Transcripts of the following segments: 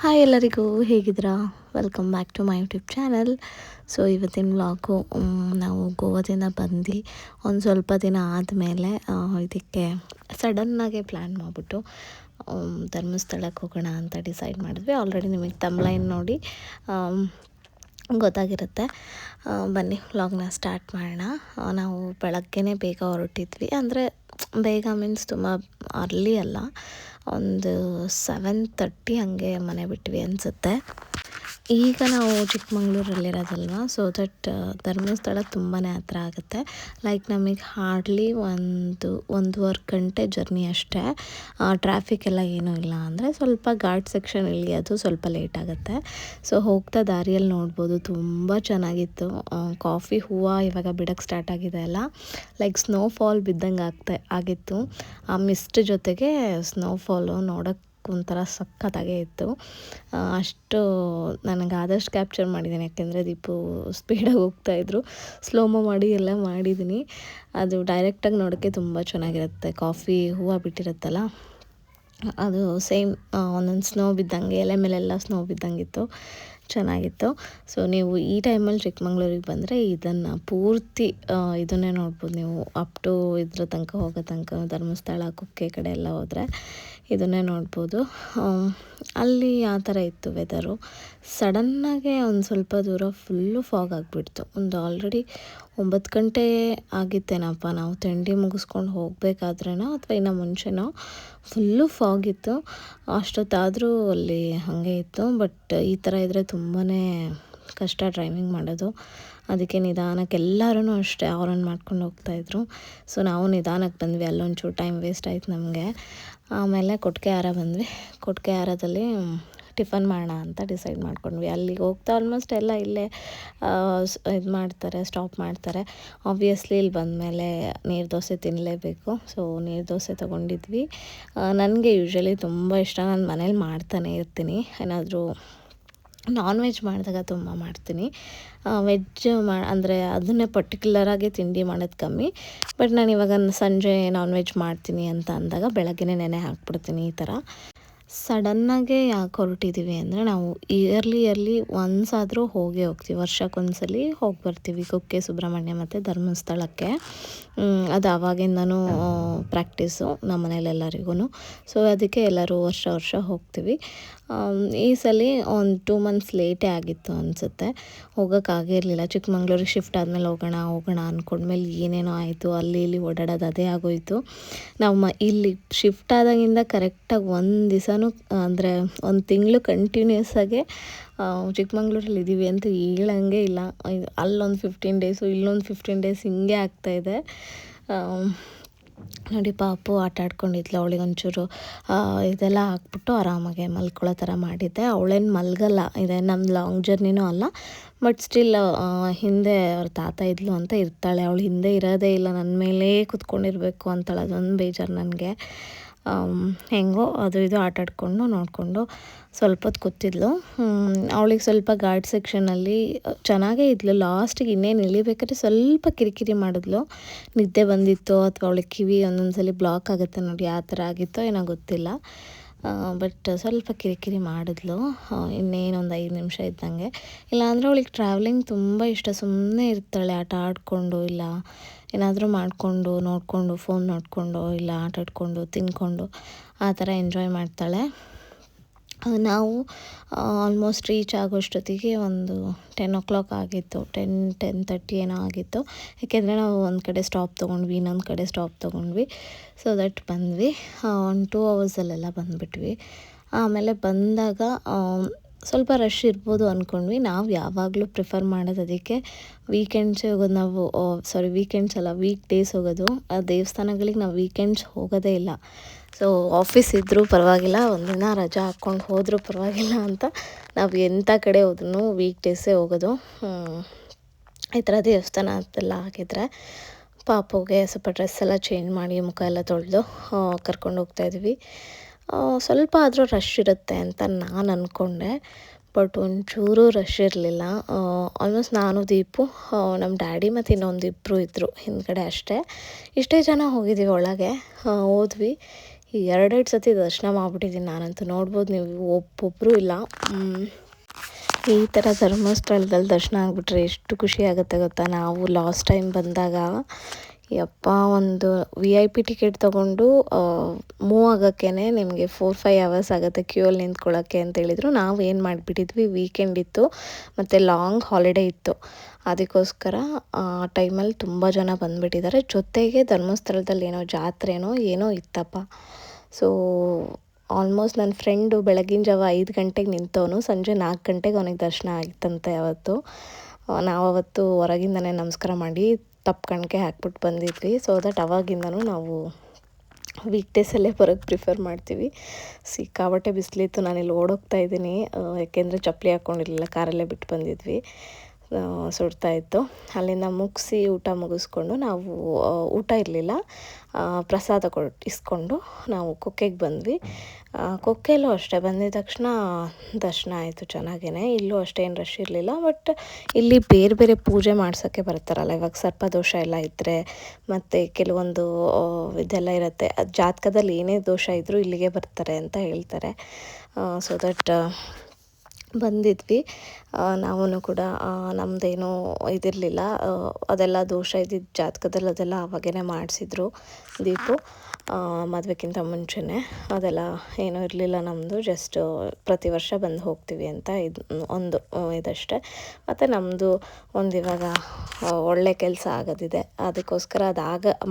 Hi ಎಲ್ಲರಿಗೂ ಹೇಗಿದ್ದೀರಾ? Welcome back to my YouTube channel. So ಇವತ್ತಿನ ವ್ಲಾಗು ನಾವು ಗೋವಾದಿಂದ ಬಂದು ಒಂದು ಸ್ವಲ್ಪ ದಿನ ಆದಮೇಲೆ ಇದಕ್ಕೆ ಸಡನ್ನಾಗೆ ಪ್ಲ್ಯಾನ್ ಮಾಡಿಬಿಟ್ಟು ಧರ್ಮಸ್ಥಳಕ್ಕೆ ಹೋಗೋಣ ಅಂತ ಡಿಸೈಡ್ ಮಾಡಿದ್ವಿ. ಆಲ್ರೆಡಿ ನಿಮಗೆ ತಮ್ಲೈನ್ ನೋಡಿ ಗೊತ್ತಾಗಿರುತ್ತೆ. ಬನ್ನಿ ವ್ಲಾಗ್ನ ಸ್ಟಾರ್ಟ್ ಮಾಡೋಣ. ನಾವು ಬೆಳಗ್ಗೆನೇ ಬೇಗ ಹೊರಟಿದ್ವಿ, ಅಂದರೆ ಬೇಗ ಮೀನ್ಸ್ ತುಂಬ ಅರ್ಲಿ ಅಲ್ಲ, ಒಂದು 7:30 ಹಾಗೆ ಮನೆ ಬಿಟ್ವಿ ಅನಿಸುತ್ತೆ. ಈಗ ನಾವು ಚಿಕ್ಕಮಂಗ್ಳೂರಲ್ಲಿರೋದಲ್ವ, ಸೊ ದಟ್ ಧರ್ಮಸ್ಥಳ ತುಂಬಾ ಹತ್ರ ಆಗುತ್ತೆ. ಲೈಕ್ ನಮಗೆ ಹಾರ್ಡ್ಲಿ 1.5 ಗಂಟೆ ಜರ್ನಿ ಅಷ್ಟೇ. ಟ್ರಾಫಿಕ್ ಎಲ್ಲ ಏನೂ ಇಲ್ಲ, ಅಂದರೆ ಸ್ವಲ್ಪ ಘಾಟ್ ಸೆಕ್ಷನ್ ಇಳಿಯೋದು ಸ್ವಲ್ಪ ಲೇಟ್ ಆಗುತ್ತೆ. ಸೊ ಹೋಗ್ತಾ ದಾರಿಯಲ್ಲಿ ನೋಡ್ಬೋದು, ತುಂಬ ಚೆನ್ನಾಗಿತ್ತು. ಕಾಫಿ ಹೂವು ಇವಾಗ ಬಿಡೋಕ್ಕೆ ಸ್ಟಾರ್ಟ್ ಆಗಿದೆ ಅಲ್ಲ, ಲೈಕ್ ಸ್ನೋಫಾಲ್ ಬಿದ್ದಂಗೆ ಆಗಿತ್ತು. ಆ ಮಿಸ್ಟ್ ಜೊತೆಗೆ ಸ್ನೋಫಾಲು ನೋಡೋಕ್ಕೆ ಒಂಥರ ಸಖತ್ತಾಗೇ ಇತ್ತು. ಅಷ್ಟು ನನಗೆ ಆದಷ್ಟು ಕ್ಯಾಪ್ಚರ್ ಮಾಡಿದ್ದೀನಿ, ಯಾಕೆಂದರೆ ದೀಪು ಸ್ಪೀಡಾಗಿ ಹೋಗ್ತಾಯಿದ್ರು, ಸ್ಲೋಮೋ ಮಾಡಿ ಎಲ್ಲ ಮಾಡಿದ್ದೀನಿ. ಅದು ಡೈರೆಕ್ಟಾಗಿ ನೋಡೋಕ್ಕೆ ತುಂಬ ಚೆನ್ನಾಗಿರುತ್ತೆ. ಕಾಫಿ ಹೂವು ಬಿಟ್ಟಿರುತ್ತಲ್ಲ, ಅದು ಸೇಮ್ ಒಂದೊಂದು ಸ್ನೋ ಬಿದ್ದಂಗೆ, ಎಲೆ ಮೇಲೆಲ್ಲ ಸ್ನೋ ಬಿದ್ದಂಗಿತ್ತು, ಚೆನ್ನಾಗಿತ್ತು. ಸೊ ನೀವು ಈ ಟೈಮಲ್ಲಿ ಚಿಕ್ಕಮಂಗ್ಳೂರಿಗೆ ಬಂದರೆ ಇದನ್ನು ಪೂರ್ತಿ ಇದನ್ನೇ ನೋಡ್ಬೋದು ನೀವು. ಅಪ್ ಟು ಇದ್ರ ತನಕ ಹೋಗೋ ತನಕ, ಧರ್ಮಸ್ಥಳ ಕುಕ್ಕೆ ಕಡೆ ಎಲ್ಲ ಹೋದರೆ ಇದನ್ನೇ ನೋಡ್ಬೋದು. ಅಲ್ಲಿ ಆ ಥರ ಇತ್ತು ವೆದರು. ಸಡನ್ನಾಗೆ ಒಂದು ಸ್ವಲ್ಪ ದೂರ ಫುಲ್ಲು ಫಾಗ್ ಆಗಿಬಿಡ್ತು. ಒಂದು ಆಲ್ರೆಡಿ 9 ಗಂಟೆ ಆಗಿತ್ತೇನಪ್ಪ, ನಾವು ತಿಂಡಿ ಮುಗಿಸ್ಕೊಂಡು ಹೋಗಬೇಕಾದ್ರೇನೋ ಅಥವಾ ಇನ್ನು ಮುಂಚೆನೋ ಫುಲ್ಲು ಫಾಗ್ ಇತ್ತು. ಅಷ್ಟೊತ್ತಾದರೂ ಅಲ್ಲಿ ಹಾಗೆ ಇತ್ತು. ಬಟ್ ಈ ಥರ ಇದ್ದರೆ ತುಂಬಾ ಕಷ್ಟ ಡ್ರೈವಿಂಗ್ ಮಾಡೋದು. ಅದಕ್ಕೆ ನಿಧಾನಕ್ಕೆ, ಎಲ್ಲರೂ ಅಷ್ಟೇ ಆರನ್ ಮಾಡ್ಕೊಂಡು ಹೋಗ್ತಾಯಿದ್ರು. ಸೊ ನಾವು ನಿಧಾನಕ್ಕೆ ಬಂದ್ವಿ, ಅಲ್ಲೊಂಚೂರು ಟೈಮ್ ವೇಸ್ಟ್ ಆಯ್ತು ನಮಗೆ. ಆಮೇಲೆ ಕೊಟ್ಟಿಗೆಹಾರ ಬಂದ್ವಿ. ಕೊಟ್ಟಿಗೆಹಾರದಲ್ಲಿ ಟಿಫನ್ ಮಾಡೋಣ ಅಂತ ಡಿಸೈಡ್ ಮಾಡ್ಕೊಂಡ್ವಿ. ಅಲ್ಲಿಗೆ ಹೋಗ್ತಾ ಆಲ್ಮೋಸ್ಟ್ ಎಲ್ಲ ಇಲ್ಲೇ ಇದು ಮಾಡ್ತಾರೆ, ಸ್ಟಾಪ್ ಮಾಡ್ತಾರೆ. ಆಬ್ವಿಯಸ್ಲಿ ಇಲ್ಲಿ ಬಂದಮೇಲೆ ನೀರು ದೋಸೆ ತಿನ್ನಲೇಬೇಕು. ಸೊ ನೀರು ದೋಸೆ ತೊಗೊಂಡಿದ್ವಿ. ನನಗೆ ಯೂಶ್ವಲಿ ತುಂಬ ಇಷ್ಟ, ನಾನು ಮನೇಲಿ ಮಾಡ್ತಾನೆ ಇರ್ತೀನಿ. ಏನಾದರೂ ನಾನ್ ವೆಜ್ ಮಾಡಿದಾಗ ತುಂಬ ಮಾಡ್ತೀನಿ. ವೆಜ್ ಅಂದರೆ ಅದನ್ನೇ ಪರ್ಟಿಕ್ಯುಲರಾಗಿ ತಿಂಡಿ ಮಾಡೋದು ಕಮ್ಮಿ. ಬಟ್ ನಾನು ಇವಾಗ ಸಂಜೆ ನಾನ್ ವೆಜ್ ಮಾಡ್ತೀನಿ ಅಂತ ಅಂದಾಗ ಬೆಳಗ್ಗೆನೇ ನೆನೆ ಹಾಕ್ಬಿಡ್ತೀನಿ. ಈ ಥರ ಸಡನ್ನಾಗೆ ಯಾಕೆ ಹೊರಟಿದ್ದೀವಿ ಅಂದರೆ, ನಾವು ಇಯರ್ಲಿ ಒನ್ಸ್ ಆದರೂ ಹೋಗ್ತೀವಿ, ವರ್ಷಕ್ಕೊಂದ್ಸಲಿ ಹೋಗಿ ಬರ್ತೀವಿ ಕುಕ್ಕೆ ಸುಬ್ರಹ್ಮಣ್ಯ ಮತ್ತು ಧರ್ಮಸ್ಥಳಕ್ಕೆ. ಅದು ಆವಾಗಿಂದನೂ ಪ್ರಾಕ್ಟೀಸು ನಮ್ಮ ಮನೇಲೆಲ್ಲರಿಗೂ. ಸೊ ಅದಕ್ಕೆ ಎಲ್ಲರೂ ವರ್ಷ ಹೋಗ್ತೀವಿ. ಈ ಸಲ ಒಂದು 2 ಮಂತ್ಸ್ ಲೇಟೇ ಆಗಿತ್ತು ಅನಿಸುತ್ತೆ, ಹೋಗೋಕ್ಕಾಗಿರಲಿಲ್ಲ. ಚಿಕ್ಕಮಂಗ್ಳೂರಿಗೆ ಶಿಫ್ಟ್ ಆದಮೇಲೆ ಹೋಗೋಣ ಅಂದ್ಕೊಂಡ್ಮೇಲೆ ಏನೇನೋ ಆಯಿತು, ಅಲ್ಲಿ ಇಲ್ಲಿ ಓಡಾಡೋದು ಅದೇ ಆಗೋಯಿತು. ನಾವು ಇಲ್ಲಿ ಶಿಫ್ಟ್ ಆದಾಗಿಂದ ಕರೆಕ್ಟಾಗಿ ಒಂದು ದಿವಸನೂ, ಅಂದರೆ ಒಂದು ತಿಂಗಳು ಕಂಟಿನ್ಯೂಸ್ ಆಗಿ ಚಿಕ್ಕಮಂಗ್ಳೂರಲ್ಲಿ ಇದ್ದೀವಿ ಅಂತ ಹೇಳಂಗೆ ಇಲ್ಲ. ಅಲ್ಲೊಂದು 15 ಡೇಸು, ಇಲ್ಲೊಂದು 15 ಡೇಸ್ ಹಿಂಗೆ ಆಗ್ತಾಯಿದೆ. ನೋಡಿ ಪಾಪು ಆಟ ಆಡ್ಕೊಂಡಿದ್ಲು, ಅವಳಿಗೆ ಒಂಚೂರು ಇದೆಲ್ಲ ಹಾಕ್ಬಿಟ್ಟು ಆರಾಮಾಗೆ ಮಲ್ಕೊಳ್ಳೋ ಥರ ಮಾಡಿದ್ದೆ. ಅವಳೇನು ಮಲ್ಗಲ್ಲ, ಇದೆ ನಮ್ಮ ಲಾಂಗ್ ಜರ್ನಿನೂ ಅಲ್ಲ, ಬಟ್ ಸ್ಟಿಲ್ ಹಿಂದೆ ಅವ್ರ ತಾತ ಇದ್ಲು ಅಂತ ಇರ್ತಾಳೆ. ಅವಳು ಹಿಂದೆ ಇರೋದೇ ಇಲ್ಲ, ನನ್ನ ಮೇಲೇ ಕೂತ್ಕೊಂಡಿರ್ಬೇಕು ಅಂತಾಳೆ. ಅದೊಂದು ಬೇಜಾರು ನನಗೆ. ಹೆಂಗೋ ಅದು ಇದು ಆಟ ಆಡಿಕೊಂಡು ನೋಡಿಕೊಂಡು ಸ್ವಲ್ಪ ಹೊತ್ತು ಕೂತಿದ್ಲು. ಅವಳಿಗೆ ಸ್ವಲ್ಪ ಘಾಟ್ ಸೆಕ್ಷನಲ್ಲಿ ಚೆನ್ನಾಗೇ ಇದ್ಲು. ಲಾಸ್ಟಿಗೆ ಇನ್ನೇನು ಇಳಿಬೇಕಾದ್ರೆ ಸ್ವಲ್ಪ ಕಿರಿಕಿರಿ ಮಾಡಿದ್ಲು. ನಿದ್ದೆ ಬಂದಿತ್ತು ಅಥವಾ ಅವಳಿಗೆ ಕಿವಿ ಒಂದೊಂದು ಸಲ ಬ್ಲಾಕ್ ಆಗುತ್ತೆ ನೋಡಿ, ಆ ಥರ ಆಗಿತ್ತೋ ಏನೋ ಗೊತ್ತಿಲ್ಲ. ಬಟ್ ಸ್ವಲ್ಪ ಕಿರಿಕಿರಿ ಮಾಡಿದ್ಲು. ಇನ್ನೇನೊಂದು 5 ನಿಮಿಷ ಇದ್ದಂಗೆ. ಇಲ್ಲಾಂದರೆ ಅವಳಿಗೆ ಟ್ರಾವೆಲಿಂಗ್ ತುಂಬ ಇಷ್ಟ. ಸುಮ್ಮನೆ ಇರ್ತಾಳೆ ಆಟ ಆಡಿಕೊಂಡು, ಇಲ್ಲ ಏನಾದರೂ ಮಾಡಿಕೊಂಡು ನೋಡಿಕೊಂಡು, ಫೋನ್ ನೋಡಿಕೊಂಡು, ಇಲ್ಲ ಆಟ ಆಡಿಕೊಂಡು ತಿಂದ್ಕೊಂಡು ಆ ಥರ ಎಂಜಾಯ್ ಮಾಡ್ತಾಳೆ. ನಾವು ಆಲ್ಮೋಸ್ಟ್ ರೀಚ್ ಆಗೋಷ್ಟೊತ್ತಿಗೆ ಒಂದು 10 o'clock ಆಗಿತ್ತು, 10:30 ಏನೋ ಆಗಿತ್ತು. ಯಾಕೆಂದರೆ ನಾವು ಒಂದು ಕಡೆ ಸ್ಟಾಪ್ ತೊಗೊಂಡ್ವಿ, ಇನ್ನೊಂದು ಕಡೆ ಸ್ಟಾಪ್ ತೊಗೊಂಡ್ವಿ. ಸೊ ದಟ್ ಬಂದ್ವಿ. ಒಂದು 2 ಅವರ್ಸಲ್ಲೆಲ್ಲ ಬಂದುಬಿಟ್ವಿ. ಆಮೇಲೆ ಬಂದಾಗ ಸ್ವಲ್ಪ ರಶ್ ಇರ್ಬೋದು ಅಂದ್ಕೊಂಡ್ವಿ. ನಾವು ಯಾವಾಗಲೂ ಪ್ರಿಫರ್ ಮಾಡೋದು ಅದಕ್ಕೆ ವೀಕೆಂಡ್ಸೇ ಹೋಗೋದು ನಾವು. ವೀಕೆಂಡ್ಸ್ ಅಲ್ಲ, ವೀಕ್ ಡೇಸ್ ಹೋಗೋದು. ಆ ದೇವಸ್ಥಾನಗಳಿಗೆ ನಾವು ವೀಕೆಂಡ್ಸ್ ಹೋಗೋದೇ ಇಲ್ಲ. ಸೊ ಆಫೀಸ್ ಇದ್ದರೂ ಪರವಾಗಿಲ್ಲ, ಒಂದಿನ ರಜಾ ಹಾಕ್ಕೊಂಡು ಹೋದರೂ ಪರವಾಗಿಲ್ಲ ಅಂತ ನಾವು ಎಂಥ ಕಡೆ ಹೋದ್ರೂ ವೀಕ್ ಡೇಸೇ ಹೋಗೋದು. ಈ ಥರ ದೇವಸ್ಥಾನ ಅಂತೆಲ್ಲ ಆಗಿದ್ರೆ ಪಾಪುಗೆ ಸ್ವಲ್ಪ ಡ್ರೆಸ್ ಎಲ್ಲ ಚೇಂಜ್ ಮಾಡಿ, ಮುಖ ಎಲ್ಲ ತೊಳೆದು ಕರ್ಕೊಂಡು ಹೋಗ್ತಾಯಿದ್ವಿ. ಸ್ವಲ್ಪ ಆದರೂ ರಶ್ ಇರುತ್ತೆ ಅಂತ ನಾನು ಅಂದ್ಕೊಂಡೆ, ಬಟ್ ಒಂಚೂರು ರಶ್ ಇರಲಿಲ್ಲ. ಆಲ್ಮೋಸ್ಟ್ ನಾನು, ದೀಪು, ನಮ್ಮ ಡ್ಯಾಡಿ ಮತ್ತು ಇನ್ನೊಂದು ಇಬ್ಬರು ಇದ್ದರು ಹಿಂದ್ಗಡೆ ಅಷ್ಟೇ. ಇಷ್ಟೇ ಜನ ಹೋಗಿದ್ದೀವಿ ಒಳಗೆ. ಹೋದ್ವಿ. ಎರಡೆರಡು ಸತಿ ದರ್ಶನ ಮಾಡಿಬಿಟ್ಟಿದ್ದೀನಿ ನಾನಂತೂ. ನೋಡ್ಬೋದು ನೀವು, ಒಬ್ಬೊಬ್ಬರು ಇಲ್ಲ. ಈ ಥರ ಧರ್ಮಸ್ಥಳದಲ್ಲಿ ದರ್ಶನ ಆಗಿಬಿಟ್ರೆ ಎಷ್ಟು ಖುಷಿ ಆಗುತ್ತೆ ಗೊತ್ತಾ. ನಾವು ಲಾಸ್ಟ್ ಟೈಮ್ ಬಂದಾಗ ಯಪ್ಪ, ಒಂದು VIP ಟಿಕೆಟ್ ತೊಗೊಂಡು ಮೂವ್ ಆಗೋಕ್ಕೇ ನಿಮಗೆ 4-5 ಅವರ್ಸ್ ಆಗುತ್ತೆ ಕ್ಯೂಯಲ್ಲಿ ನಿಂತ್ಕೊಳ್ಳೋಕ್ಕೆ ಅಂತ ಹೇಳಿದರು. ನಾವು ಏನು ಮಾಡಿಬಿಟ್ಟಿದ್ವಿ, ವೀಕೆಂಡ್ ಇತ್ತು ಮತ್ತು ಲಾಂಗ್ ಹಾಲಿಡೇ ಇತ್ತು. ಅದಕ್ಕೋಸ್ಕರ ಆ ಟೈಮಲ್ಲಿ ತುಂಬ ಜನ ಬಂದುಬಿಟ್ಟಿದ್ದಾರೆ. ಜೊತೆಗೆ ಧರ್ಮಸ್ಥಳದಲ್ಲಿ ಏನೋ ಜಾತ್ರೆನೋ ಏನೋ ಇತ್ತಪ್ಪ. ಸೊ ಆಲ್ಮೋಸ್ಟ್ ನನ್ನ ಫ್ರೆಂಡು ಬೆಳಗಿನ ಜಾವ 5 ಗಂಟೆಗೆ ನಿಂತವನು, ಸಂಜೆ 4 ಗಂಟೆಗೆ ಅವನಿಗೆ ದರ್ಶನ ಆಗಿತ್ತಂತೆ ಅವತ್ತು. ನಾವು ಅವತ್ತು ಹೊರಗಿಂದನೇ ನಮಸ್ಕಾರ ಮಾಡಿ ತಪ್ಪು ಹಾಕ್ಬಿಟ್ಟು ಬಂದಿದ್ವಿ. ಸೊ ದಟ್ ಅವಾಗಿಂದನೂ ನಾವು ವೀಕ್ ಡೇಸಲ್ಲೇ ಬರೋಕ್ಕೆ ಪ್ರಿಫರ್ ಮಾಡ್ತೀವಿ. ಸಿಕ್ಕಾಬಟ್ಟೆ ಬಿಸಿಲಿತ್ತು, ನಾನಿಲ್ಲಿ ಓಡೋಗ್ತಾ ಇದ್ದೀನಿ ಯಾಕೆಂದರೆ ಚಪ್ಪಲಿ ಹಾಕ್ಕೊಂಡಿರಲಿಲ್ಲ, ಕಾರಲ್ಲೇ ಬಿಟ್ಟು ಬಂದಿದ್ವಿ. ಸುಡ್ತಾಯಿತ್ತು. ಅಲ್ಲಿಂದ ಮುಗಿಸಿ ಊಟ ಮುಗಿಸ್ಕೊಂಡು ನಾವು ಊಟ ಇರಲಿಲ್ಲ, ಪ್ರಸಾದ ಇಸ್ಕೊಂಡು ನಾವು ಕುಕ್ಕೆಗೆ ಬಂದ್ವಿ. ಕುಕ್ಕೆಯಲ್ಲೂ ಅಷ್ಟೇ ಬಂದಿದ ತಕ್ಷಣ ದರ್ಶನ ಆಯಿತು ಚೆನ್ನಾಗೇ. ಇಲ್ಲೂ ಅಷ್ಟೇನು ರಶ್ ಇರಲಿಲ್ಲ. ಬಟ್ ಇಲ್ಲಿ ಬೇರೆ ಬೇರೆ ಪೂಜೆ ಮಾಡ್ಸೋಕ್ಕೆ ಬರ್ತಾರಲ್ಲ, ಇವಾಗ ಸರ್ಪದೋಷ ಎಲ್ಲ ಇದ್ದರೆ ಮತ್ತು ಕೆಲವೊಂದು ಇದೆಲ್ಲ ಇರುತ್ತೆ, ಅದು ಜಾತಕದಲ್ಲಿ ಏನೇ ದೋಷ ಇದ್ದರೂ ಇಲ್ಲಿಗೆ ಬರ್ತಾರೆ ಅಂತ ಹೇಳ್ತಾರೆ. ಸೊ ದಟ್ ಬಂದಿದ್ವಿ. ನಾವು ಕೂಡ ನಮ್ಮದೇನೋ ಇದಿರಲಿಲ್ಲ, ಅದೆಲ್ಲ ದೋಷ ಇದ್ದಿದ್ದು ಜಾತಕದಲ್ಲಿ ಅದೆಲ್ಲ ಅವಾಗೇ ಮಾಡಿಸಿದ್ರು. ದೀಪು ಮದುವೆಗಿಂತ ಮುಂಚೆನೇ ಅದೆಲ್ಲ ಏನೂ ಇರಲಿಲ್ಲ ನಮ್ಮದು. ಜಸ್ಟ್ ಪ್ರತಿ ವರ್ಷ ಬಂದು ಹೋಗ್ತೀವಿ ಅಂತ ಒಂದು ಇದಷ್ಟೇ. ಮತ್ತು ನಮ್ಮದು ಒಂದು ಇವಾಗ ಒಳ್ಳೆ ಕೆಲಸ ಆಗೋದಿದೆ, ಅದಕ್ಕೋಸ್ಕರ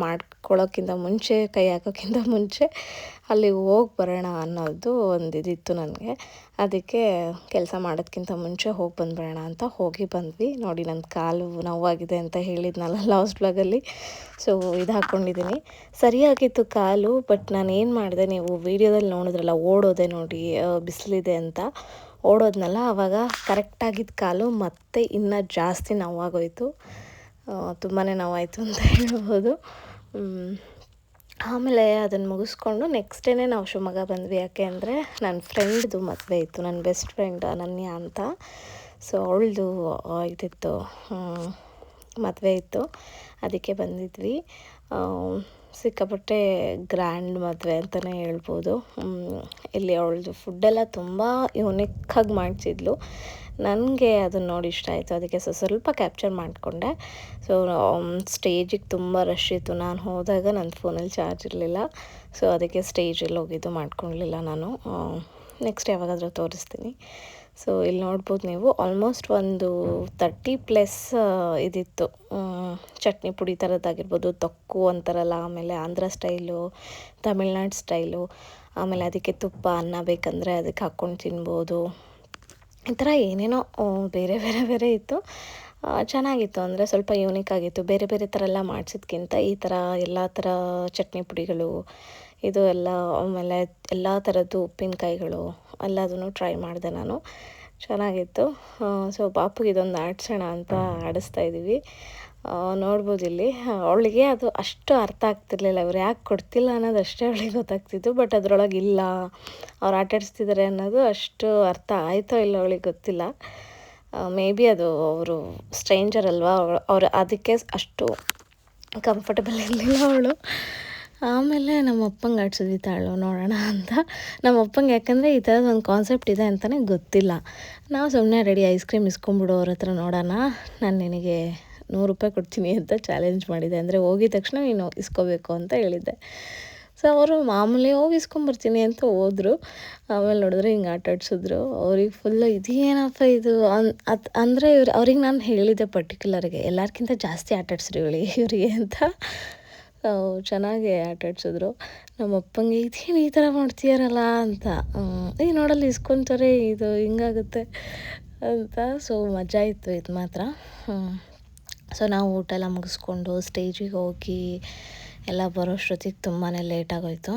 ಮಾಡ್ಕೊಳ್ಳೋಕ್ಕಿಂತ ಮುಂಚೆ, ಕೈ ಹಾಕೋಕ್ಕಿಂತ ಮುಂಚೆ ಅಲ್ಲಿ ಹೋಗಿ ಬರೋಣ ಅನ್ನೋದು ಒಂದು ಇದಿತ್ತು ನನಗೆ. ಅದಕ್ಕೆ ಕೆಲಸ ಮಾಡೋದಕ್ಕಿಂತ ಮುಂಚೆ ಹೋಗಿ ಬಂದುಬಿಡೋಣ ಅಂತ ಹೋಗಿ ಬಂದ್ವಿ. ನೋಡಿ, ನನ್ನ ಕಾಲು ನೋವಾಗಿದೆ ಅಂತ ಹೇಳಿದ್ನಲ್ಲ ಲಾಸ್ಟ್ ಬ್ಲಾಗಲ್ಲಿ, ಸೊ ಇದು ಹಾಕ್ಕೊಂಡಿದ್ದೀನಿ. ಸರಿಯಾಗಿತ್ತು ಕಾಲು, ಬಟ್ ನಾನು ಏನು ಮಾಡಿದೆ, ನೀವು ವೀಡಿಯೋದಲ್ಲಿ ನೋಡಿದ್ರಲ್ಲ, ಓಡೋದೆ ನೋಡಿ, ಬಿಸಿಲಿದೆ ಅಂತ ಓಡೋದ್ನಲ್ಲ, ಆವಾಗ ಕರೆಕ್ಟಾಗಿದ್ದ ಕಾಲು ಮತ್ತೆ ಇನ್ನೂ ಜಾಸ್ತಿ ನೋವಾಗೋಯಿತು. ತುಂಬಾ ನೋವಾಯಿತು ಅಂತ ಹೇಳ್ಬೋದು. ಆಮೇಲೆ ಅದನ್ನು ಮುಗಿಸ್ಕೊಂಡು ನೆಕ್ಸ್ಟ್ ಡೇನೇ ನಾವು ಶಿವಮೊಗ್ಗ ಬಂದ್ವಿ. ಯಾಕೆ ಅಂದರೆ ನನ್ನ ಫ್ರೆಂಡ್ದು ಮದುವೆ ಇತ್ತು, ನನ್ನ ಬೆಸ್ಟ್ ಫ್ರೆಂಡ್ ಅನನ್ಯ ಅಂತ. ಸೊ ಅವಳದು ಇದಿತ್ತು, ಮದುವೆ ಇತ್ತು, ಅದಕ್ಕೆ ಬಂದಿದ್ವಿ. ಸಿಕ್ಕಾಪಟ್ಟೆ ಗ್ರ್ಯಾಂಡ್ ಮದುವೆ ಅಂತಲೇ ಹೇಳ್ಬೋದು. ಇಲ್ಲಿ ಅವಳದು ಫುಡ್ಡೆಲ್ಲ ತುಂಬ ಯುನಿಕ್ಕಾಗಿ ಮಾಡಿಸಿದ್ಲು. ನನಗೆ ಅದನ್ನು ನೋಡಿ ಇಷ್ಟ ಆಯಿತು, ಅದಕ್ಕೆ ಸ್ವಲ್ಪ ಕ್ಯಾಪ್ಚರ್ ಮಾಡಿಕೊಂಡೆ. ಸೊ ಸ್ಟೇಜಿಗೆ ತುಂಬ ರಶ್ ಇತ್ತು. ನಾನು ಹೋದಾಗ ನನ್ನ ಫೋನಲ್ಲಿ ಚಾರ್ಜ್ ಇರಲಿಲ್ಲ, ಸೊ ಅದಕ್ಕೆ ಸ್ಟೇಜಲ್ಲಿ ಹೋಗಿದ್ದು ಮಾಡ್ಕೊಳ್ಲಿಲ್ಲ ನಾನು. ನೆಕ್ಸ್ಟ್ ಯಾವಾಗಾದರೂ ತೋರಿಸ್ತೀನಿ. ಸೊ ಇಲ್ಲಿ ನೋಡ್ಬೋದು ನೀವು, ಆಲ್ಮೋಸ್ಟ್ ಒಂದು 30+ ಇದಿತ್ತು. ಚಟ್ನಿ ಪುಡಿ ಥರದ್ದಾಗಿರ್ಬೋದು, ತೊಕ್ಕು ಅಂತಾರಲ್ಲ, ಆಮೇಲೆ ಆಂಧ್ರ ಸ್ಟೈಲು, ತಮಿಳ್ನಾಡು ಸ್ಟೈಲು, ಆಮೇಲೆ ಅದಕ್ಕೆ ತುಪ್ಪ, ಅನ್ನ ಬೇಕಂದರೆ ಅದಕ್ಕೆ ಹಾಕ್ಕೊಂಡು ತಿನ್ಬೋದು. ಈ ಥರ ಏನೇನೋ ಬೇರೆ ಬೇರೆ ಬೇರೆ ಇತ್ತು. ಚೆನ್ನಾಗಿತ್ತು, ಅಂದರೆ ಸ್ವಲ್ಪ ಯೂನಿಕ್ ಆಗಿತ್ತು. ಬೇರೆ ಬೇರೆ ಥರ ಎಲ್ಲ ಮಾಡಿಸಿದ್ಕಿಂತ ಈ ಥರ ಎಲ್ಲ ಥರ ಚಟ್ನಿ ಪುಡಿಗಳು ಇದು ಎಲ್ಲ, ಆಮೇಲೆ ಎಲ್ಲ ಥರದ್ದು ಉಪ್ಪಿನಕಾಯಿಗಳು ಎಲ್ಲದನ್ನು ಟ್ರೈ ಮಾಡಿದೆ ನಾನು. ಚೆನ್ನಾಗಿತ್ತು. ಸೊ ಪಾಪುಗೆ ಇದೊಂದು ಆಡಿಸೋಣ ಅಂತ ಆಡಿಸ್ತಾ ಇದ್ದೀವಿ. ನೋಡ್ಬೋದು ಇಲ್ಲಿ, ಅವಳಿಗೆ ಅದು ಅಷ್ಟು ಅರ್ಥ ಆಗ್ತಿರ್ಲಿಲ್ಲ, ಇವ್ರು ಯಾಕೆ ಕೊಡ್ತಿಲ್ಲ ಅನ್ನೋದು ಅಷ್ಟೇ ಅವಳಿಗೆ ಗೊತ್ತಾಗ್ತಿತ್ತು. ಬಟ್ ಅದರೊಳಗೆ ಇಲ್ಲ, ಅವ್ರು ಆಟಾಡಿಸ್ತಿದ್ದಾರೆ ಅನ್ನೋದು ಅಷ್ಟು ಅರ್ಥ ಆಯಿತೋ ಇಲ್ಲ ಅವಳಿಗೆ ಗೊತ್ತಿಲ್ಲ. ಮೇ ಬಿ ಅದು ಅವರು ಸ್ಟ್ರೇಂಜರ್ ಅಲ್ವಾ, ಅವರು ಅದಕ್ಕೆ ಅಷ್ಟು ಕಂಫರ್ಟಬಲ್ ಇರಲಿಲ್ಲ ಅವಳು. ಆಮೇಲೆ ನಮ್ಮ ಅಪ್ಪಂಗೆ ಆಡ್ಸಿದ್ವಿ ತಾಳು ನೋಡೋಣ ಅಂತ. ನಮ್ಮ ಅಪ್ಪಂಗೆ ಯಾಕಂದರೆ ಈ ಥರದ್ದು ಒಂದು ಕಾನ್ಸೆಪ್ಟ್ ಇದೆ ಅಂತಲೇ ಗೊತ್ತಿಲ್ಲ. ನಾವು ಸುಮ್ಮನೆ ರೆಡಿ ಐಸ್ ಕ್ರೀಮ್ ಇಸ್ಕೊಂಬಿಡು ಅವ್ರ ಹತ್ರ, ನೋಡೋಣ, ನಾನು ನಿನಗೆ 100 ರೂಪಾಯಿ ಕೊಡ್ತೀನಿ ಅಂತ ಚಾಲೆಂಜ್ ಮಾಡಿದೆ. ಅಂದರೆ ಹೋಗಿದ ತಕ್ಷಣ ನೀನು ಇಸ್ಕೋಬೇಕು ಅಂತ ಹೇಳಿದ್ದೆ. ಸೊ ಅವರು ಮಾಮೂಲಿ ಹೋಗಿ ಇಸ್ಕೊಂಬರ್ತೀನಿ ಅಂತ ಹೋದರು. ಆಮೇಲೆ ನೋಡಿದ್ರೆ ಹಿಂಗೆ ಆಟಾಡ್ಸಿದ್ರು. ಅವ್ರಿಗೆ ಫುಲ್ಲು ಇದೇನಪ್ಪ ಇದು ಅಂದರೆ ಅವ್ರಿಗೆ ನಾನು ಹೇಳಿದ್ದೆ ಪರ್ಟಿಕ್ಯುಲರ್ಗೆ, ಎಲ್ಲರಿಗಿಂತ ಜಾಸ್ತಿ ಆಟಾಡ್ಸ್ರಿ ಇವರಿಗೆ ಅಂತ. ಚೆನ್ನಾಗಿ ಆಟಾಡ್ಸಿದ್ರು. ನಮ್ಮ ಅಪ್ಪಂಗೆ ಇದೇನು ಈ ಥರ ಮಾಡ್ತೀಯಾರಲ್ಲ ಅಂತ, ಈ ನೋಡಲ್ಲಿ ಇಸ್ಕೊತಾರೆ, ಇದು ಹಿಂಗಾಗುತ್ತೆ ಅಂತ. ಸೊ ಮಜಾ ಇತ್ತು ಇದು ಮಾತ್ರ. ಸೊ ನಾವು ಊಟ ಎಲ್ಲ ಮುಗಿಸ್ಕೊಂಡು ಸ್ಟೇಜಿಗೆ ಹೋಗಿ ಎಲ್ಲ ಬರೋಷ್ಟೊತ್ತಿಗೆ ತುಂಬಾ ಲೇಟಾಗೋಯಿತು.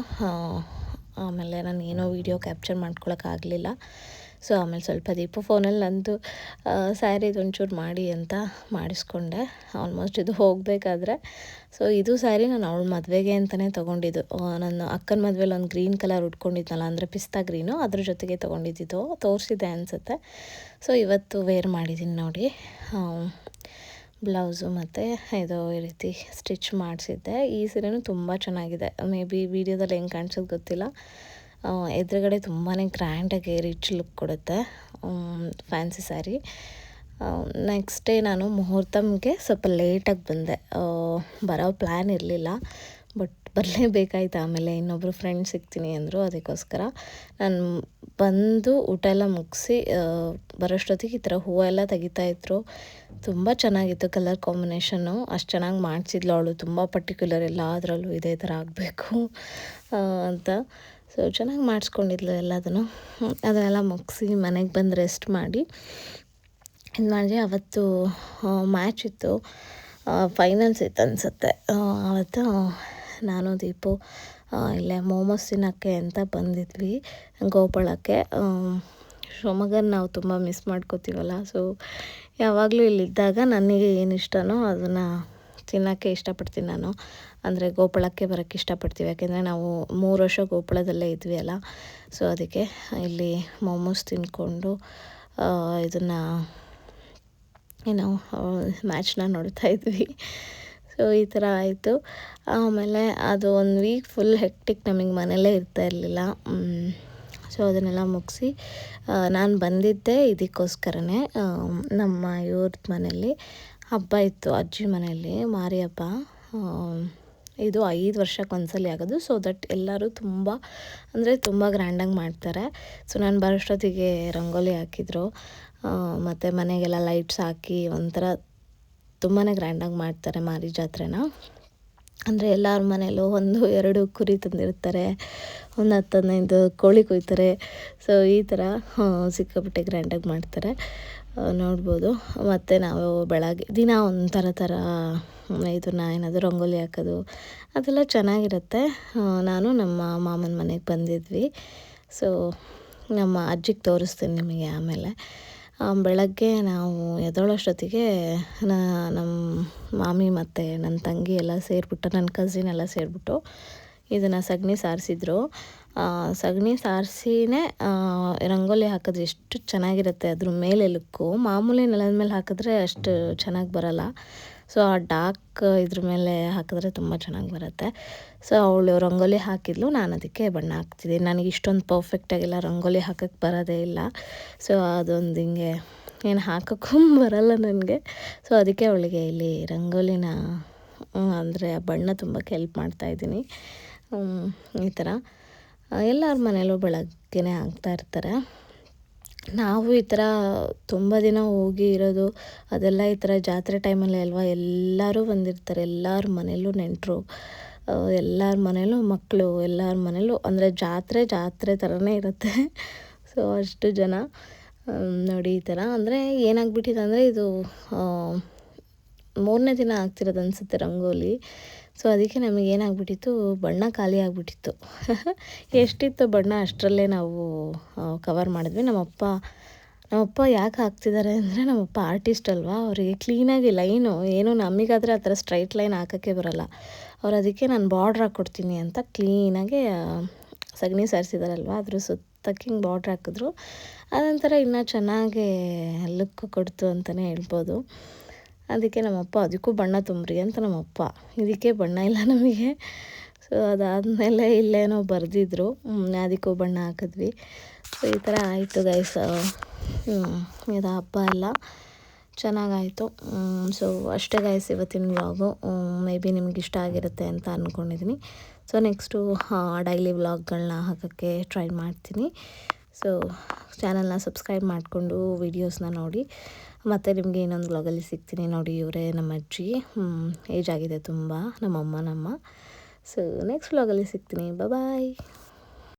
ಆಮೇಲೆ ನಾನು ಏನೋ ವೀಡಿಯೋ ಕ್ಯಾಪ್ಚರ್ ಮಾಡ್ಕೊಳಕ್ಕಾಗಲಿಲ್ಲ. ಸೊ ಆಮೇಲೆ ಸ್ವಲ್ಪ ದೀಪು ಫೋನಲ್ಲಿ ನಂದು ಸ್ಯಾರಿದು ಒಂಚೂರು ಮಾಡಿ ಅಂತ ಮಾಡಿಸ್ಕೊಂಡೆ. ಆಲ್ಮೋಸ್ಟ್ ಇದು ಹೋಗಬೇಕಾದ್ರೆ. ಸೊ ಇದು ಸ್ಯಾರಿ ನಾನು ಅವಳ ಮದುವೆಗೆ ಅಂತಲೇ ತೊಗೊಂಡಿದ್ದು. ನನ್ನ ಅಕ್ಕನ ಮದುವೆಲಿ ಒಂದು ಗ್ರೀನ್ ಕಲರ್ ಉಟ್ಕೊಂಡಿದ್ನಲ್ಲ, ಅಂದರೆ ಪಿಸ್ತಾ ಗ್ರೀನು, ಅದ್ರ ಜೊತೆಗೆ ತೊಗೊಂಡಿದ್ದು, ತೋರಿಸಿದೆ ಅನಿಸುತ್ತೆ. ಸೊ ಇವತ್ತು ವೇರ್ ಮಾಡಿದ್ದೀನಿ ನೋಡಿ. ಬ್ಲೌಸು ಮತ್ತು ಇದು ಈ ರೀತಿ ಸ್ಟಿಚ್ ಮಾಡಿಸಿದ್ದೆ. ಈ ಸೀರೆನೂ ತುಂಬ ಚೆನ್ನಾಗಿದೆ. ಮೇ ಬಿ ವೀಡಿಯೋದಲ್ಲಿ ಹೆಂಗೆ ಕಾಣಿಸೋದು ಗೊತ್ತಿಲ್ಲ. ಎದುರುಗಡೆ ತುಂಬಾ ಗ್ರ್ಯಾಂಡಾಗಿ ರಿಚ್ ಲುಕ್ ಕೊಡುತ್ತೆ ಫ್ಯಾನ್ಸಿ ಸ್ಯಾರಿ. ನೆಕ್ಸ್ಟ್ ಡೇ ನಾನು ಮುಹೂರ್ತಮ್ಗೆ ಸ್ವಲ್ಪ ಲೇಟಾಗಿ ಬಂದೆ. ಬರೋ ಪ್ಲ್ಯಾನ್ ಇರಲಿಲ್ಲ, ಬಟ್ ಬರಲೇಬೇಕಾಯ್ತು. ಆಮೇಲೆ ಇನ್ನೊಬ್ಬರು ಫ್ರೆಂಡ್ ಸಿಗ್ತೀನಿ ಅಂದರು, ಅದಕ್ಕೋಸ್ಕರ ನಾನು ಬಂದು ಊಟ ಎಲ್ಲ ಮುಗಿಸಿ ಬರೋಷ್ಟೊತ್ತಿಗೆ ಈ ಥರ ಹೂವೆಲ್ಲ ತೆಗಿತಾಯಿದ್ರು. ತುಂಬ ಚೆನ್ನಾಗಿತ್ತು ಕಲರ್ ಕಾಂಬಿನೇಷನ್ನು. ಅಷ್ಟು ಚೆನ್ನಾಗಿ ಮಾಡಿಸಿದ್ಲು ಅವಳು. ತುಂಬ ಪರ್ಟಿಕ್ಯುಲರ್ ಎಲ್ಲದರಲ್ಲೂ ಇದೇ ಥರ ಆಗಬೇಕು ಅಂತ. ಸೊ ಚೆನ್ನಾಗಿ ಮಾಡಿಸ್ಕೊಂಡಿದ್ಲು ಎಲ್ಲದನ್ನು. ಅದನ್ನೆಲ್ಲ ಮುಗಿಸಿ ಮನೆಗೆ ಬಂದು ರೆಸ್ಟ್ ಮಾಡಿ ಇದು ಮಾಡಿದೆ. ಅವತ್ತು ಮ್ಯಾಚ್ ಇತ್ತು, ಫೈನಲ್ಸ್ ಇತ್ತು ಅನಿಸುತ್ತೆ. ಅವತ್ತು ನಾನು ದೀಪು ಇಲ್ಲೇ ಮೋಮೋಸ್ ತಿನ್ನೋಕ್ಕೆ ಅಂತ ಬಂದಿದ್ವಿ ಗೋಪಾಳಕ್ಕೆ. ಶಿವಮೊಗ್ಗನ ನಾವು ತುಂಬ ಮಿಸ್ ಮಾಡ್ಕೋತೀವಲ್ಲ. ಸೊ ಯಾವಾಗಲೂ ಇಲ್ಲಿದ್ದಾಗ ನನಗೆ ಏನು ಇಷ್ಟನೋ ಅದನ್ನು ತಿನ್ನೋಕ್ಕೆ ಇಷ್ಟಪಡ್ತೀನಿ ನಾನು. ಅಂದರೆ ಗೋಪಾಳಕ್ಕೆ ಬರೋಕ್ಕೆ ಇಷ್ಟಪಡ್ತೀವಿ, ಯಾಕೆಂದರೆ ನಾವು 3 ವರ್ಷ ಗೋಪಾಳದಲ್ಲೇ ಇದ್ವಿ ಅಲ್ಲ. ಸೊ ಅದಕ್ಕೆ ಇಲ್ಲಿ ಮೋಮೋಸ್ ತಿಂದ್ಕೊಂಡು ಇದನ್ನು ಏನೋ ಮ್ಯಾಚ್ನ ನೋಡ್ತಾ ಇದ್ವಿ. ಸೊ ಈ ಥರ ಆಯಿತು. ಆಮೇಲೆ ಅದು 1 ವೀಕ್ ಫುಲ್ ಹೆಕ್ಟಿಕ್, ನಮಗೆ ಮನೆಯಲ್ಲೇ ಇರ್ತಾ ಇರಲಿಲ್ಲ. ಸೊ ಅದನ್ನೆಲ್ಲ ಮುಗಿಸಿ ನಾನು ಬಂದಿದ್ದೆ ಇದಕ್ಕೋಸ್ಕರನೇ. ನಮ್ಮ ಇವ್ರದ್ದು ಮನೆಯಲ್ಲಿ ಹಬ್ಬ ಇತ್ತು, ಅಜ್ಜಿ ಮನೆಯಲ್ಲಿ ಮಾರಿ ಹಬ್ಬ. ಇದು 5 ವರ್ಷಕ್ಕೊಂದ್ಸಲಿ ಆಗೋದು. ಸೊ ದಟ್ ಎಲ್ಲರೂ ತುಂಬ ಗ್ರ್ಯಾಂಡಾಗಿ ಮಾಡ್ತಾರೆ. ಸೊ ನಾನು ಬರೋಷ್ಟೊತ್ತಿಗೆ ರಂಗೋಲಿ ಹಾಕಿದ್ರು, ಮತ್ತು ಮನೆಗೆಲ್ಲ ಲೈಟ್ಸ್ ಹಾಕಿ ಒಂಥರ ತುಂಬಾ ಗ್ರ್ಯಾಂಡಾಗಿ ಮಾಡ್ತಾರೆ ಮಾರಿ ಜಾತ್ರೆನ. ಅಂದರೆ ಎಲ್ಲರ ಮನೆಯಲ್ಲೂ 1-2 ಕುರಿ ತಂದಿರ್ತಾರೆ, 10-15 ಕೋಳಿ ಕೊಯ್ತಾರೆ. ಸೊ ಈ ಥರ ಸಿಕ್ಕಾಪಟ್ಟೆ ಗ್ರ್ಯಾಂಡಾಗಿ ಮಾಡ್ತಾರೆ, ನೋಡ್ಬೋದು. ಮತ್ತು ನಾವು ಬೆಳಗ್ಗೆ ದಿನ ಥರ ಇದನ್ನು ಏನಾದರೂ ರಂಗೋಲಿ ಹಾಕೋದು ಅದೆಲ್ಲ ಚೆನ್ನಾಗಿರುತ್ತೆ. ನಾನು ನಮ್ಮ ಮಾಮನ ಮನೆಗೆ ಬಂದಿದ್ವಿ. ಸೊ ನಮ್ಮ ಅಜ್ಜಿಗೆ ತೋರಿಸ್ತೀನಿ ನಿಮಗೆ ಆಮೇಲೆ. ಬೆಳಗ್ಗೆ ನಾವು ಎದ್ದೇಳೋಷ್ಟೊತ್ತಿಗೆ ನಮ್ಮ ಮಾಮಿ ಮತ್ತು ನನ್ನ ತಂಗಿ ಎಲ್ಲ ಸೇರಿಬಿಟ್ಟು, ನನ್ನ ಕಸಿನ್ ಎಲ್ಲ ಸೇರಿಬಿಟ್ಟು ಇದನ್ನು ಸಗಣಿ ಸಾರಿಸಿದ್ರು. ಸಗಣಿ ಸಾರಿಸಿನೇ ರಂಗೋಲಿ ಹಾಕಿದ್ರೆ ಎಷ್ಟು ಚೆನ್ನಾಗಿರುತ್ತೆ ಅದ್ರ ಮೇಲೆ ಲುಕ್ಕು. ಮಾಮೂಲಿ ನೆಲದ ಮೇಲೆ ಹಾಕಿದ್ರೆ ಅಷ್ಟು ಚೆನ್ನಾಗಿ ಬರೋಲ್ಲ. ಸೊ ಆ ಡಾರ್ಕ್ ಇದ್ರ ಮೇಲೆ ಹಾಕಿದ್ರೆ ತುಂಬ ಚೆನ್ನಾಗಿ ಬರುತ್ತೆ. ಸೊ ಅವಳು ರಂಗೋಲಿ ಹಾಕಿದ್ಲು, ನಾನು ಅದಕ್ಕೆ ಬಣ್ಣ ಹಾಕ್ತಿದ್ದೆ. ನನಗೆ ಇಷ್ಟೊಂದು ಪರ್ಫೆಕ್ಟಾಗೆಲ್ಲ ರಂಗೋಲಿ ಹಾಕೋಕ್ಕೆ ಬರೋದೇ ಇಲ್ಲ. ಸೊ ಅದೊಂದು ಹಿಂಗೆ ಏನು ಹಾಕೋಕ್ಕೂ ಬರೋಲ್ಲ ನನಗೆ. ಸೊ ಅದಕ್ಕೆ ಅವಳಿಗೆ ಇಲ್ಲಿ ರಂಗೋಲಿನ ಅಂದರೆ ಆ ಬಣ್ಣ ತುಂಬಕ್ಕೆ ಹೆಲ್ಪ್ ಮಾಡ್ತಾಯಿದ್ದೀನಿ. ಈ ಥರ ಎಲ್ಲರ ಮನೆಯಲ್ಲೂ ಬೆಳಗ್ಗೆನೇ ಆಗ್ತಾಯಿರ್ತಾರೆ. ನಾವು ಈ ಥರ ತುಂಬ ದಿನ ಹೋಗಿ ಇರೋದು ಅದೆಲ್ಲ ಈ ಥರ ಜಾತ್ರೆ ಟೈಮಲ್ಲೇ ಅಲ್ವಾ. ಎಲ್ಲರೂ ಬಂದಿರ್ತಾರೆ, ಎಲ್ಲರ ಮನೆಯಲ್ಲೂ ನೆಂಟರು, ಎಲ್ಲರ ಮನೆಯಲ್ಲೂ ಮಕ್ಕಳು, ಎಲ್ಲರ ಮನೆಯಲ್ಲೂ ಅಂದರೆ ಜಾತ್ರೆ ಥರನೇ ಇರುತ್ತೆ. ಸೊ ಅಷ್ಟು ಜನ ನೋಡಿ. ಈ ಥರ ಅಂದರೆ ಏನಾಗ್ಬಿಟ್ಟಿದೆ ಅಂದರೆ ಇದು 3ನೇ ದಿನ ಆಗ್ತಿರೋದು ಅನಿಸುತ್ತೆ ರಂಗೋಲಿ. ಸೊ ಅದಕ್ಕೆ ನಮಗೆ ಏನಾಗ್ಬಿಟ್ಟಿತ್ತು, ಬಣ್ಣ ಖಾಲಿ ಆಗಿಬಿಟ್ಟಿತ್ತು. ಎಷ್ಟಿತ್ತು ಬಣ್ಣ ಅಷ್ಟರಲ್ಲೇ ನಾವು ಕವರ್ ಮಾಡಿದ್ವಿ. ನಮ್ಮಪ್ಪ ಯಾಕೆ ಹಾಕ್ತಿದ್ದಾರೆ ಅಂದರೆ, ನಮ್ಮಪ್ಪ ಆರ್ಟಿಸ್ಟ್ ಅಲ್ವಾ, ಅವರಿಗೆ ಕ್ಲೀನಾಗಿ ಲೈನು ಏನು ನಮಗಾದರೆ ಆ ಥರ ಸ್ಟ್ರೈಟ್ ಲೈನ್ ಹಾಕೋಕ್ಕೆ ಬರೋಲ್ಲ. ಅವ್ರು ಅದಕ್ಕೆ ನಾನು ಬಾರ್ಡ್ರ್ ಹಾಕ್ಕೊಡ್ತೀನಿ ಅಂತ ಕ್ಲೀನಾಗೆ ಸಗಣಿ ಸಾರಿಸಿದಾರಲ್ವ ಅದ್ರ ಸುತ್ತಕ್ಕೆ ಹಿಂಗೆ ಬಾರ್ಡ್ರ್ ಹಾಕಿದ್ರು. ಅದೊಂಥರ ಇನ್ನೂ ಚೆನ್ನಾಗಿ ಲುಕ್ ಕೊಡ್ತು ಅಂತಲೇ ಹೇಳ್ಬೋದು. ಅದಕ್ಕೆ ನಮ್ಮಪ್ಪ ಅದಕ್ಕೂ ಬಣ್ಣ ತುಂಬ್ರಿ ಅಂತ ನಮ್ಮಪ್ಪ, ಇದಕ್ಕೆ ಬಣ್ಣ ಇಲ್ಲ ನಮಗೆ. ಸೊ ಅದಾದಮೇಲೆ ಇಲ್ಲೇನೋ ಬರೆದಿದ್ರು, ಅದಕ್ಕೂ ಬಣ್ಣ ಹಾಕಿದ್ವಿ. ಸೊ ಈ ಥರ ಆಯಿತು ಗೈಸ್. ಇದು ಹಬ್ಬ ಎಲ್ಲ ಚೆನ್ನಾಗಾಯಿತು. ಸೊ ಅಷ್ಟೇ ಗೈಸ್ ಇವತ್ತಿನ ವ್ಲಾಗು. ಮೇ ಬಿ ನಿಮ್ಗೆ ಇಷ್ಟ ಆಗಿರುತ್ತೆ ಅಂತ ಅಂದ್ಕೊಂಡಿದ್ದೀನಿ. ಸೊ ನೆಕ್ಸ್ಟು ಡೈಲಿ ವ್ಲಾಗ್ಗಳನ್ನ ಹಾಕೋಕ್ಕೆ ಟ್ರೈ ಮಾಡ್ತೀನಿ. ಸೊ ಚಾನಲ್ನ ಸಬ್ಸ್ಕ್ರೈಬ್ ಮಾಡಿಕೊಂಡು ವೀಡಿಯೋಸ್ನ ನೋಡಿ. ಮತ್ತು ನಿಮಗೆ ಇನ್ನೊಂದು ವ್ಲಾಗಲ್ಲಿ ಸಿಗ್ತೀನಿ. ನೋಡಿ, ಇವರೇ ನಮ್ಮ ಅಜ್ಜಿ, ಏಜ್ ಆಗಿದೆ ತುಂಬ, ನಮ್ಮ. ಸೊ ನೆಕ್ಸ್ಟ್ ವ್ಲಾಗಲ್ಲಿ ಸಿಗ್ತೀನಿ. ಬಾಯ್.